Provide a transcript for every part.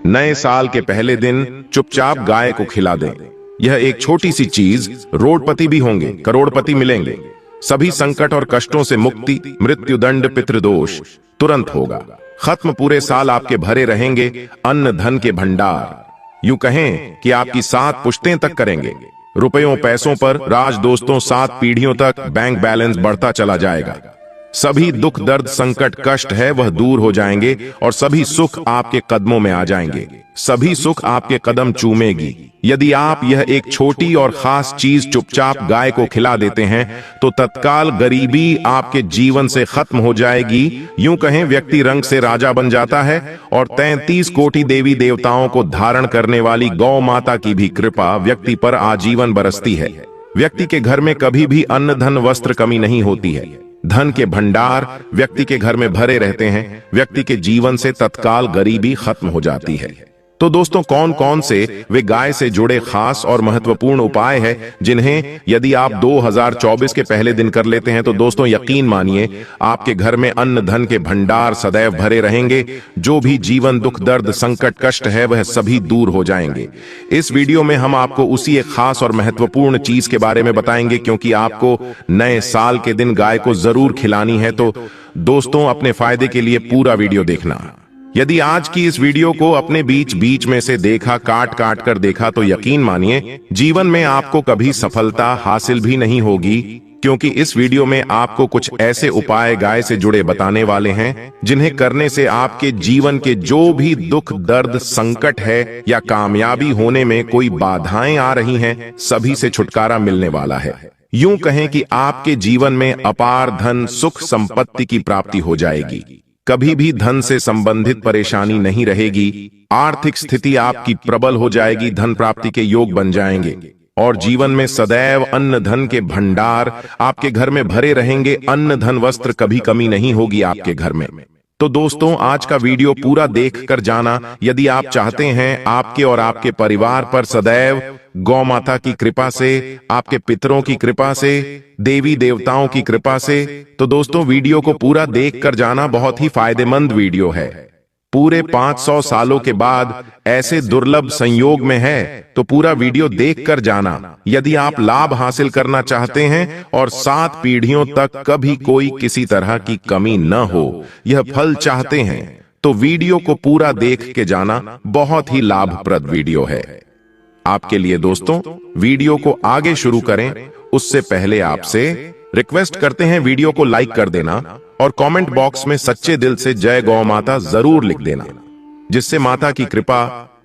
नए साल के पहले दिन चुपचाप गाय को खिला दें। यह एक छोटी सी चीज, रोडपति भी होंगे, करोड़पति मिलेंगे। सभी संकट और कष्टों से मुक्ति, मृत्युदंड, पितृदोष तुरंत होगा खत्म। पूरे साल आपके भरे रहेंगे अन्न धन के भंडार। यूं कहें कि आपकी 7 पुश्तें तक करेंगे। रुपयों पैसों पर राज दोस्तों, 7 पीढ़ियों तक बैंक बैलेंस बढ़ता चला जाएगा। सभी दुख दर्द संकट कष्ट है वह दूर हो जाएंगे और सभी सुख आपके कदमों में आ जाएंगे। सभी सुख आपके कदम चूमेगी। यदि आप यह एक छोटी और खास चीज चुपचाप गाय को खिला देते हैं तो तत्काल गरीबी आपके जीवन से खत्म हो जाएगी। यूं कहें व्यक्ति रंग से राजा बन जाता है और 33 कोटि देवी देवताओं को धारण करने वाली गौ माता की भी कृपा व्यक्ति पर आजीवन बरसती है। व्यक्ति के घर में कभी भी अन्न धन वस्त्र कमी नहीं होती है। धन के भंडार व्यक्ति के घर में भरे रहते हैं। व्यक्ति के जीवन से तत्काल गरीबी खत्म हो जाती है। तो दोस्तों, कौन कौन से वे गाय से जुड़े खास और महत्वपूर्ण उपाय हैं जिन्हें यदि आप 2024 के पहले दिन कर लेते हैं तो दोस्तों यकीन मानिए आपके घर में अन्न धन के भंडार सदैव भरे रहेंगे। जो भी जीवन दुख दर्द संकट कष्ट है वह सभी दूर हो जाएंगे। इस वीडियो में हम आपको उसी एक खास और महत्वपूर्ण चीज के बारे में बताएंगे, क्योंकि आपको नए साल के दिन गाय को जरूर खिलानी है। तो दोस्तों, अपने फायदे के लिए पूरा वीडियो देखना। यदि आज की इस वीडियो को अपने बीच बीच में से देखा, काट काट कर देखा, तो यकीन मानिए जीवन में आपको कभी सफलता हासिल भी नहीं होगी, क्योंकि इस वीडियो में आपको कुछ ऐसे उपाय गाय से जुड़े बताने वाले हैं जिन्हें करने से आपके जीवन के जो भी दुख दर्द संकट है या कामयाबी होने में कोई बाधाएं आ रही हैं, सभी से छुटकारा मिलने वाला है। यूं कहें कि आपके जीवन में अपार धन सुख संपत्ति की प्राप्ति हो जाएगी। कभी भी धन से संबंधित परेशानी नहीं रहेगी। आर्थिक स्थिति आपकी प्रबल हो जाएगी। धन प्राप्ति के योग बन जाएंगे और जीवन में सदैव अन्न धन के भंडार आपके घर में भरे रहेंगे। अन्न धन वस्त्र कभी कमी नहीं होगी आपके घर में। तो दोस्तों, आज का वीडियो पूरा देख कर जाना। यदि आप चाहते हैं आपके और आपके परिवार पर सदैव गौ माता की कृपा से, आपके पितरों की कृपा से, देवी देवताओं की कृपा से, तो दोस्तों वीडियो को पूरा देख कर जाना। बहुत ही फायदेमंद वीडियो है। पूरे 500 सालों के बाद ऐसे दुर्लभ संयोग में है तो पूरा वीडियो देख कर जाना। यदि आप लाभ हासिल करना चाहते हैं और 7 पीढ़ियों तक कभी कोई किसी तरह की कमी न हो, यह फल चाहते हैं, तो वीडियो को पूरा देख के जाना। बहुत ही लाभप्रद वीडियो है आपके लिए। दोस्तों, वीडियो को आगे शुरू करें उससे पहले आपसे रिक्वेस्ट करते हैं वीडियो को लाइक कर देना और कमेंट बॉक्स में सच्चे दिल से जय गौ माता जरूर लिख देना, जिससे माता की कृपा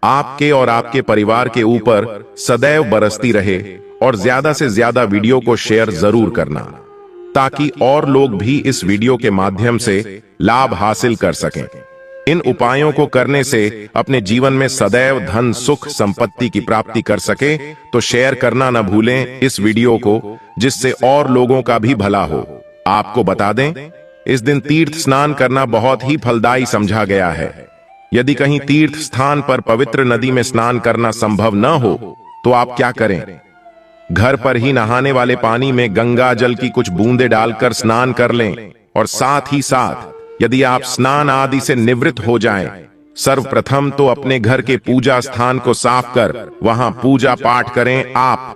आपके और आपके परिवार के ऊपर सदैव बरसती रहे। और ज्यादा से ज्यादा वीडियो को शेयर जरूर करना ताकि और लोग भी इस वीडियो के माध्यम से लाभ हासिल कर सकें। इन उपायों को करने से अपने जीवन में सदैव धन सुख संपत्ति की प्राप्ति कर सके, तो शेयर करना न भूलें इस वीडियो को, जिससे और लोगों का भी भला हो। आपको बता दें, इस दिन तीर्थ स्नान करना बहुत ही फलदायी समझा गया है। यदि कहीं तीर्थ स्थान पर पवित्र नदी में स्नान करना संभव न हो तो आप क्या करें, घर पर ही नहाने वाले पानी में गंगा जल की कुछ बूंदें डालकर स्नान कर लें। और साथ ही साथ यदि आप स्नान आदि से निवृत्त हो जाएं, सर्वप्रथम तो अपने घर के पूजा स्थान को साफ कर वहां पूजा पाठ करें आप।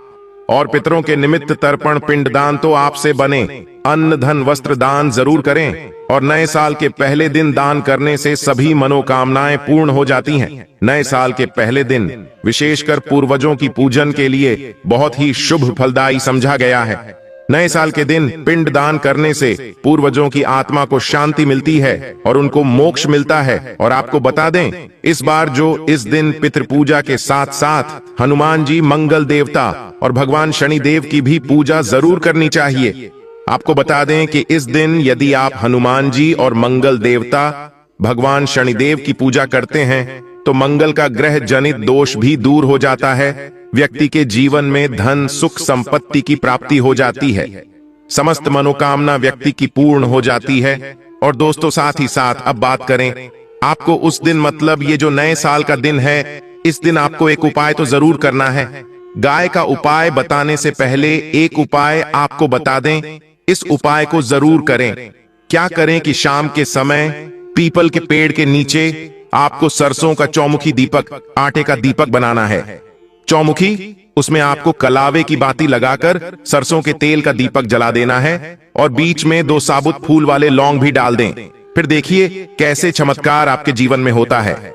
और पितरों के निमित्त तर्पण पिंडदान तो आपसे बने। अन्न धन वस्त्र दान जरूर करें। और नए साल के पहले दिन दान करने से सभी मनोकामनाएं पूर्ण हो जाती हैं। नए साल के पहले दिन विशेषकर पूर्वजों की पूजन के लिए बहुत ही शुभ फलदायी समझा गया है। नए साल के दिन पिंड दान करने से पूर्वजों की आत्मा को शांति मिलती है और उनको मोक्ष मिलता है। और आपको बता दें, इस बार जो इस दिन पितृ पूजा के साथ साथ हनुमान जी, मंगल देवता और भगवान शनिदेव की भी पूजा जरूर करनी चाहिए। आपको बता दें कि इस दिन यदि आप हनुमान जी और मंगल देवता भगवान शनिदेव की पूजा करते हैं तो मंगल का ग्रह जनित दोष भी दूर हो जाता है। व्यक्ति के जीवन में धन सुख संपत्ति की प्राप्ति हो जाती है। समस्त मनोकामना व्यक्ति की पूर्ण हो जाती है। और दोस्तों, साथ ही साथ अब बात करें आपको उस दिन, मतलब ये जो नए साल का दिन है, इस दिन आपको एक उपाय तो जरूर करना है। गाय का उपाय बताने से पहले एक उपाय आपको बता दें, इस उपाय को जरूर करें। क्या करें कि शाम के समय पीपल के पेड़ के नीचे आपको सरसों का चौमुखी दीपक, आटे का दीपक बनाना है। चौमुखी, उसमें आपको कलावे की बाती लगाकर सरसों के तेल का दीपक जला देना है और बीच में 2 साबुत फूल वाले लौंग भी डाल दें। फिर देखिए कैसे चमत्कार आपके जीवन में होता है।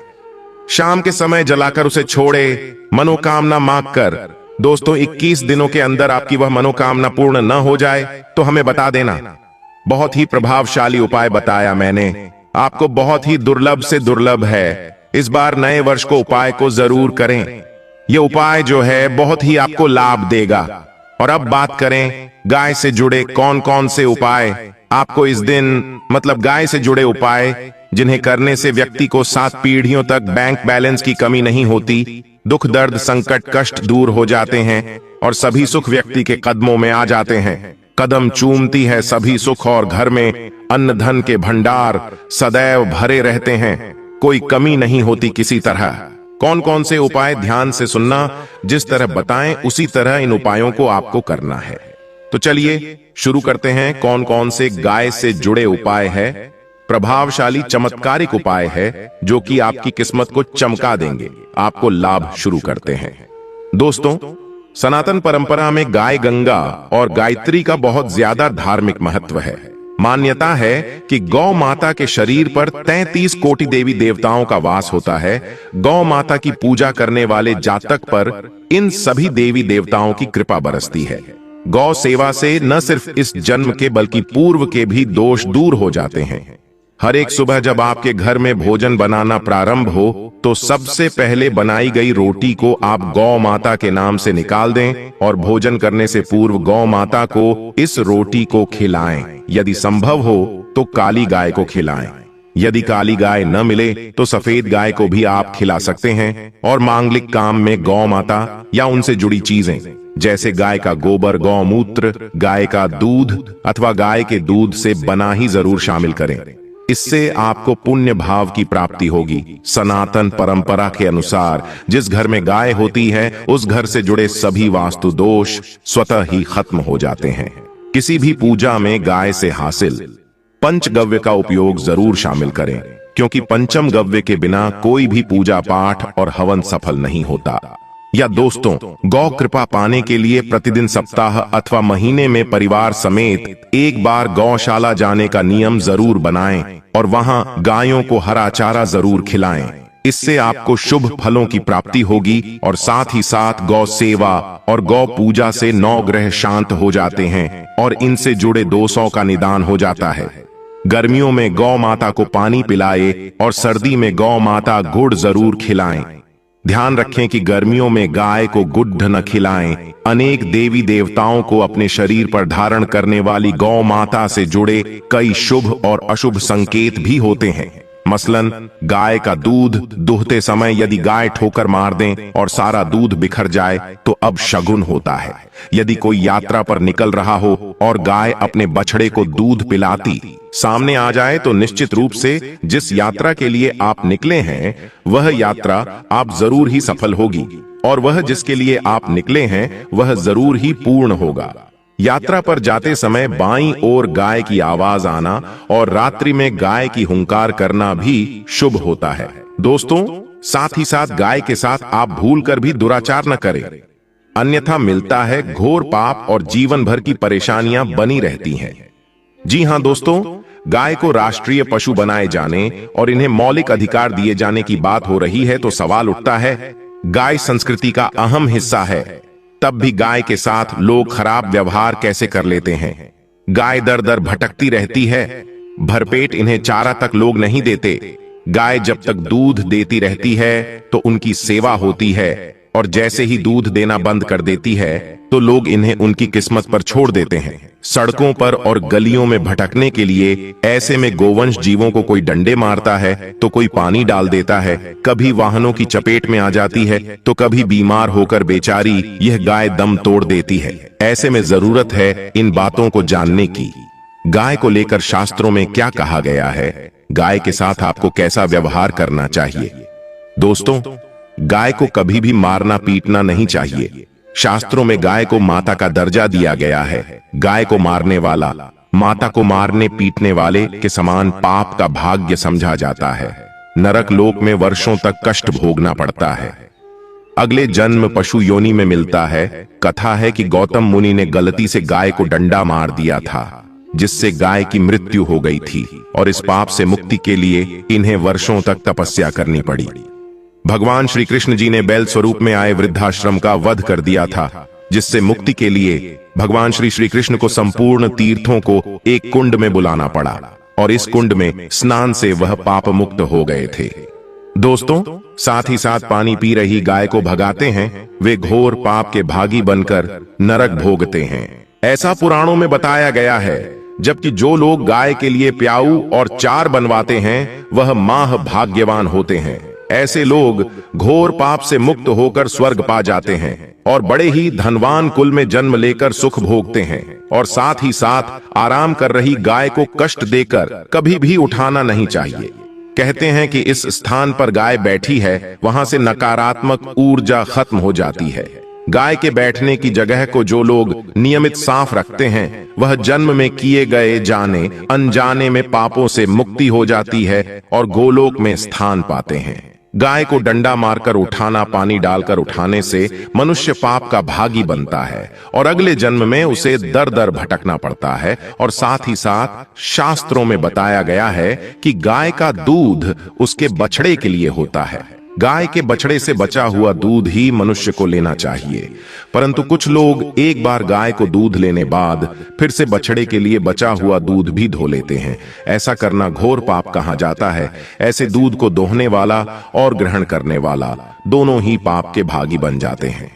शाम के समय जलाकर उसे छोड़े, मनोकामना मांग कर। दोस्तों, 21 दिनों के अंदर आपकी वह मनोकामना पूर्ण न हो जाए तो हमें बता देना। बहुत ही प्रभावशाली उपाय बताया मैंने, आपको बहुत ही दुर्लभ से दुर्लभ है। इस बार नए वर्ष को उपाय को जरूर करें। यह उपाय जो है बहुत ही आपको लाभ देगा। और अब बात करें गाय से जुड़े कौन कौन से उपाय आपको इस दिन, मतलब गाय से जुड़े उपाय जिन्हें करने से व्यक्ति को 7 पीढ़ियों तक बैंक बैलेंस की कमी नहीं होती, दुख दर्द संकट कष्ट दूर हो जाते हैं और सभी सुख व्यक्ति के कदमों में आ जाते हैं। कदम चूमती है सभी सुख और घर में अन्न धन के भंडार सदैव भरे रहते हैं, कोई कमी नहीं होती किसी तरह। कौन कौन से उपाय ध्यान से सुनना, जिस तरह बताएं उसी तरह इन उपायों को आपको करना है। तो चलिए शुरू करते हैं। कौन कौन से गाय से जुड़े उपाय है, प्रभावशाली चमत्कारिक उपाय है जो कि आपकी किस्मत को चमका देंगे, आपको लाभ। शुरू करते हैं। दोस्तों, सनातन परंपरा में गाय गंगा और गायत्री का बहुत ज्यादा धार्मिक महत्व है। मान्यता है कि गौ माता के शरीर पर 33 कोटि देवी देवताओं का वास होता है। गौ माता की पूजा करने वाले जातक पर इन सभी देवी देवताओं की कृपा बरसती है। गौ सेवा से न सिर्फ इस जन्म के बल्कि पूर्व के भी दोष दूर हो जाते हैं। हर एक सुबह जब आपके घर में भोजन बनाना प्रारंभ हो तो सबसे पहले बनाई गई रोटी को आप गौ माता के नाम से निकाल दें और भोजन करने से पूर्व गौ माता को इस रोटी को खिलाएं। यदि संभव हो तो काली गाय को खिलाएं। यदि काली गाय न मिले तो सफेद गाय को भी आप खिला सकते हैं। और मांगलिक काम में गौ माता या उनसे जुड़ी चीजें जैसे गाय का गोबर, गौमूत्र, गाय का दूध अथवा गाय के दूध से बना ही जरूर शामिल करें। इससे आपको पुण्य भाव की प्राप्ति होगी। सनातन परंपरा के अनुसार जिस घर में गाय होती है उस घर से जुड़े सभी वास्तु दोष स्वतः ही खत्म हो जाते हैं। किसी भी पूजा में गाय से हासिल पंचगव्य का उपयोग जरूर शामिल करें, क्योंकि पंचम गव्य के बिना कोई भी पूजा पाठ और हवन सफल नहीं होता। या दोस्तों, गौ कृपा पाने के लिए प्रतिदिन सप्ताह अथवा महीने में परिवार समेत एक बार गौशाला जाने का नियम जरूर बनाएं और वहां गायों को हरा चारा जरूर खिलाएं। इससे आपको शुभ फलों की प्राप्ति होगी और साथ ही साथ गौ सेवा और गौ पूजा से 9 ग्रह शांत हो जाते हैं और इनसे जुड़े दोषों का निदान हो जाता है। गर्मियों में गौ माता को पानी पिलाए और सर्दी में गौ माता गुड़ जरूर खिलाएं। ध्यान रखें कि गर्मियों में गाय को गुड़ न खिलाएं। अनेक देवी देवताओं को अपने शरीर पर धारण करने वाली गौ माता से जुड़े कई शुभ और अशुभ संकेत भी होते हैं। मसलन गाय का दूध दुहते समय यदि गाय ठोकर मार दें और सारा दूध बिखर जाए तो अब शगुन होता है। यदि कोई यात्रा पर निकल रहा हो और गाय अपने बछड़े को दूध पिलाती सामने आ जाए तो निश्चित रूप से जिस यात्रा के लिए आप निकले हैं वह यात्रा आप जरूर ही सफल होगी और वह जिसके लिए आप निकले हैं वह जरूर ही पूर्ण होगा। यात्रा पर जाते समय बाईं ओर गाय की आवाज आना और रात्रि में गाय की हुंकार करना भी शुभ होता है। दोस्तों, साथ ही साथ गाय के साथ आप भूल कर भी दुराचार न करें, अन्यथा मिलता है घोर पाप और जीवन भर की परेशानियां बनी रहती हैं। जी हां दोस्तों, गाय को राष्ट्रीय पशु बनाए जाने और इन्हें मौलिक अधिकार दिए जाने की बात हो रही है तो सवाल उठता है, गाय संस्कृति का अहम हिस्सा है, तब भी गाय के साथ लोग खराब व्यवहार कैसे कर लेते हैं। गाय दर दर भटकती रहती है, भरपेट इन्हें चारा तक लोग नहीं देते। गाय जब तक दूध देती रहती है तो उनकी सेवा होती है और जैसे ही दूध देना बंद कर देती है तो लोग इन्हें उनकी किस्मत पर छोड़ देते हैं। सड़कों पर और गलियों में भटकने के लिए ऐसे में गोवंश जीवों को कोई डंडे मारता है तो कोई पानी डाल देता है, कभी वाहनों की चपेट में आ जाती है तो कभी बीमार होकर बेचारी यह गाय दम तोड़ देती है। ऐसे में जरूरत है इन बातों को जानने की। गाय को लेकर शास्त्रों में क्या कहा गया है, गाय के साथ आपको कैसा व्यवहार करना चाहिए। दोस्तों, गाय को कभी भी मारना पीटना नहीं चाहिए। शास्त्रों में गाय को माता का दर्जा दिया गया है। गाय को मारने वाला माता को मारने पीटने वाले के समान पाप का भाग्य समझा जाता है। नरक लोक में वर्षों तक कष्ट भोगना पड़ता है। अगले जन्म पशु योनि में मिलता है। कथा है कि गौतम मुनि ने गलती से गाय को डंडा मार दिया था, जिससे गाय की मृत्यु हो गई थी, और इस पाप से मुक्ति के लिए इन्हें वर्षों तक तपस्या करनी पड़ी। भगवान श्री कृष्ण जी ने बैल स्वरूप में आए वृद्धाश्रम का वध कर दिया था, जिससे मुक्ति के लिए भगवान श्री कृष्ण को संपूर्ण तीर्थों को एक कुंड में बुलाना पड़ा, और इस कुंड में स्नान से वह पाप मुक्त हो गए थे। दोस्तों, साथ ही साथ पानी पी रही गाय को भगाते हैं, वे घोर पाप के भागी बनकर नरक भोगते हैं। ऐसा पुराणों में बताया गया है। जबकि जो लोग गाय के लिए प्याऊ और चार बनवाते हैं, वह माह भाग्यवान होते हैं। ऐसे लोग घोर पाप से मुक्त होकर स्वर्ग पा जाते हैं और बड़े ही धनवान कुल में जन्म लेकर सुख भोगते हैं। और साथ ही साथ आराम कर रही गाय को कष्ट देकर कभी भी उठाना नहीं चाहिए। कहते हैं कि इस स्थान पर गाय बैठी है, वहां से नकारात्मक ऊर्जा खत्म हो जाती है। गाय के बैठने की जगह को जो लोग नियमित साफ रखते हैं, वह जन्म में किए गए जाने अनजाने में पापों से मुक्ति हो जाती है और गोलोक में स्थान पाते हैं। गाय को डंडा मारकर उठाना, पानी डालकर उठाने से मनुष्य पाप का भागी बनता है और अगले जन्म में उसे दर दर भटकना पड़ता है। और साथ ही साथ शास्त्रों में बताया गया है कि गाय का दूध उसके बछड़े के लिए होता है। गाय के बछड़े से बचा हुआ दूध ही मनुष्य को लेना चाहिए, परंतु कुछ लोग एक बार गाय को दूध लेने बाद फिर से बछड़े के लिए बचा हुआ दूध भी धो लेते हैं। ऐसा करना घोर पाप कहा जाता है। ऐसे दूध को दोहने वाला और ग्रहण करने वाला दोनों ही पाप के भागी बन जाते हैं।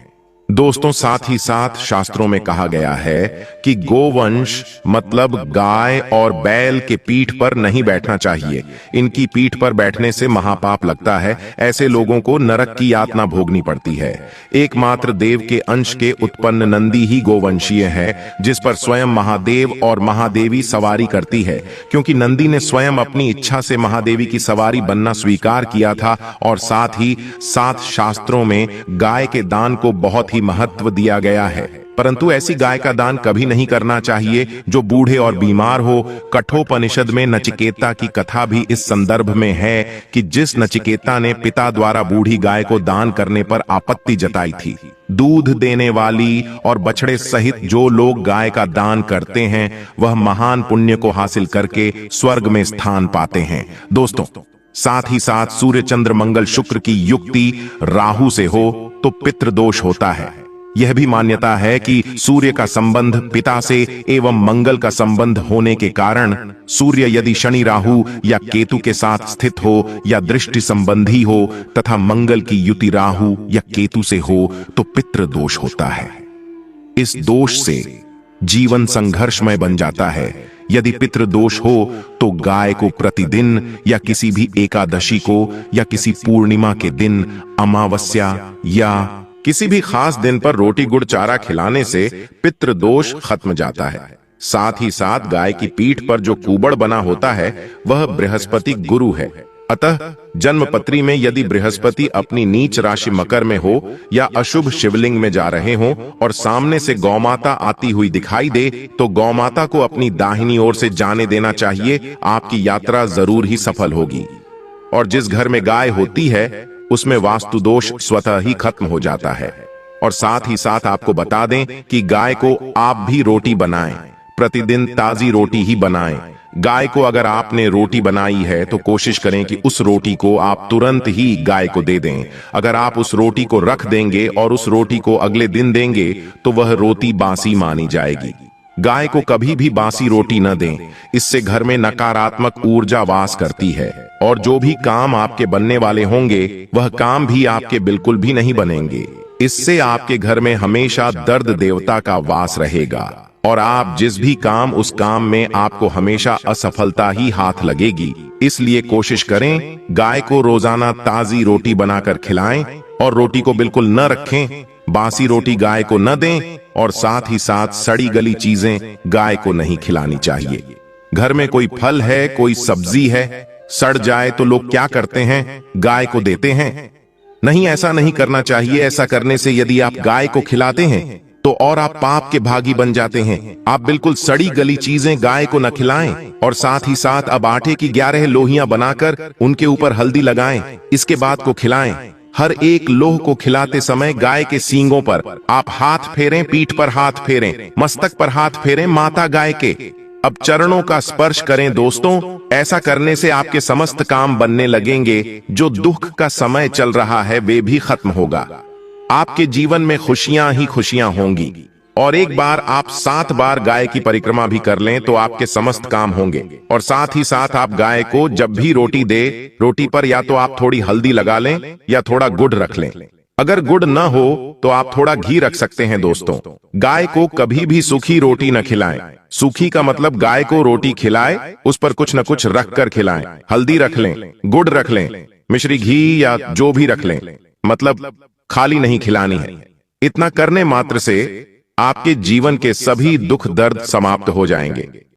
दोस्तों, साथ ही साथ शास्त्रों में कहा गया है कि गोवंश मतलब गाय और बैल के पीठ पर नहीं बैठना चाहिए। इनकी पीठ पर बैठने से महापाप लगता है। ऐसे लोगों को नरक की यातना भोगनी पड़ती है। एकमात्र देव के अंश के उत्पन्न नंदी ही गोवंशीय है, जिस पर स्वयं महादेव और महादेवी सवारी करती है, क्योंकि नंदी ने स्वयं अपनी इच्छा से महादेवी की सवारी बनना स्वीकार किया था। और साथ ही साथ शास्त्रों में गाय के दान को बहुत महत्व दिया गया है, परंतु ऐसी गाय का दान कभी नहीं करना चाहिए जो बूढ़े और बीमार हो। कठोपनिषद में नचिकेता की कथा भी इस संदर्भ में है कि जिस नचिकेता ने पिता द्वारा बूढ़ी गाय को दान करने पर आपत्ति जताई थी। दूध देने वाली और बछड़े सहित जो लोग गाय का दान करते हैं, वह महान पुण्य को हासिल करके स्वर्ग में स्थान पाते हैं। दोस्तों, साथ ही साथ सूर्य चंद्र मंगल शुक्र की युक्ति राहु से हो तो पितृदोष होता है। यह भी मान्यता है कि सूर्य का संबंध पिता से एवं मंगल का संबंध होने के कारण सूर्य यदि शनि राहु या केतु के साथ स्थित हो या दृष्टि संबंधी हो तथा मंगल की युति राहु या केतु से हो तो पितृदोष होता है। इस दोष से जीवन संघर्षमय बन जाता है। यदि पितृदोष हो तो गाय को प्रतिदिन या किसी भी एकादशी को या किसी पूर्णिमा के दिन, अमावस्या या किसी भी खास दिन पर रोटी गुड़ चारा खिलाने से पितृदोष खत्म जाता है। साथ ही साथ गाय की पीठ पर जो कुबड़ बना होता है वह बृहस्पति गुरु है। अतः जन्मपत्री में यदि बृहस्पति अपनी नीच राशि मकर में हो या अशुभ शिवलिंग में जा रहे हो और सामने से गौमाता आती हुई दिखाई दे तो गौमाता को अपनी दाहिनी ओर से जाने देना चाहिए। आपकी यात्रा जरूर ही सफल होगी। और जिस घर में गाय होती है उसमें वास्तु दोष स्वतः ही खत्म हो जाता है। और साथ ही साथ आपको बता दें कि गाय को आप भी रोटी बनाएं, प्रतिदिन ताजी रोटी ही बनाएं। गाय को अगर आपने रोटी बनाई है तो कोशिश करें कि उस रोटी को आप तुरंत ही गाय को दे दें। अगर आप उस रोटी को रख देंगे और उस रोटी को अगले दिन देंगे तो वह रोटी बासी मानी जाएगी। गाय को कभी भी बासी रोटी न दें, इससे घर में नकारात्मक ऊर्जा वास करती है और जो भी काम आपके बनने वाले होंगे वह काम भी आपके बिल्कुल भी नहीं बनेंगे। इससे आपके घर में हमेशा दर्द देवता का वास रहेगा और आप जिस भी काम उस काम में आपको हमेशा असफलता ही हाथ लगेगी। इसलिए कोशिश करें गाय को रोजाना ताजी रोटी बनाकर खिलाएं और रोटी को बिल्कुल न रखें। बासी रोटी गाय को न दें और साथ ही साथ सड़ी गली चीजें गाय को नहीं खिलानी चाहिए। घर में कोई फल है, कोई सब्जी है, सड़ जाए तो लोग क्या करते हैं, गाय को देते हैं। नहीं, ऐसा नहीं करना चाहिए। ऐसा करने से यदि आप गाय को खिलाते हैं तो और आप पाप के भागी बन जाते हैं। आप बिल्कुल सड़ी गली चीजें गाय को न खिलाएं, और साथ ही साथ अब आटे की 11 लोहियां बनाकर उनके ऊपर हल्दी लगाएं, इसके बाद को खिलाएं। हर एक लोह को खिलाते समय गाय के सींगों पर आप हाथ फेरें, पीठ पर हाथ फेरें, मस्तक पर हाथ फेरें माता गाय के। अब चरणों का स्पर्श करें दोस्तों। ऐसा करने से आपके समस्त काम बनने लगेंगे। जो दुख का समय चल रहा है वे भी खत्म होगा। आपके जीवन में खुशियां ही खुशियां होंगी। और एक बार आप 7 बार गाय की परिक्रमा भी कर लें तो आपके समस्त काम होंगे। और साथ ही साथ आप गाय को जब भी रोटी दे, रोटी पर या तो आप थोड़ी हल्दी लगा लें या थोड़ा गुड़ रख लें। अगर गुड़ न हो तो आप थोड़ा घी रख सकते हैं दोस्तों। गाय को कभी भी सूखी रोटी न खिलाएं। सूखी का मतलब गाय को रोटी खिलाए, उस पर कुछ न कुछ रख कर खिलाएं। हल्दी रख लें, गुड़ रख लें, मिश्री घी या जो भी रख लें, मतलब खाली नहीं खिलानी है। इतना करने मात्र से आपके जीवन के सभी दुख दर्द समाप्त हो जाएंगे।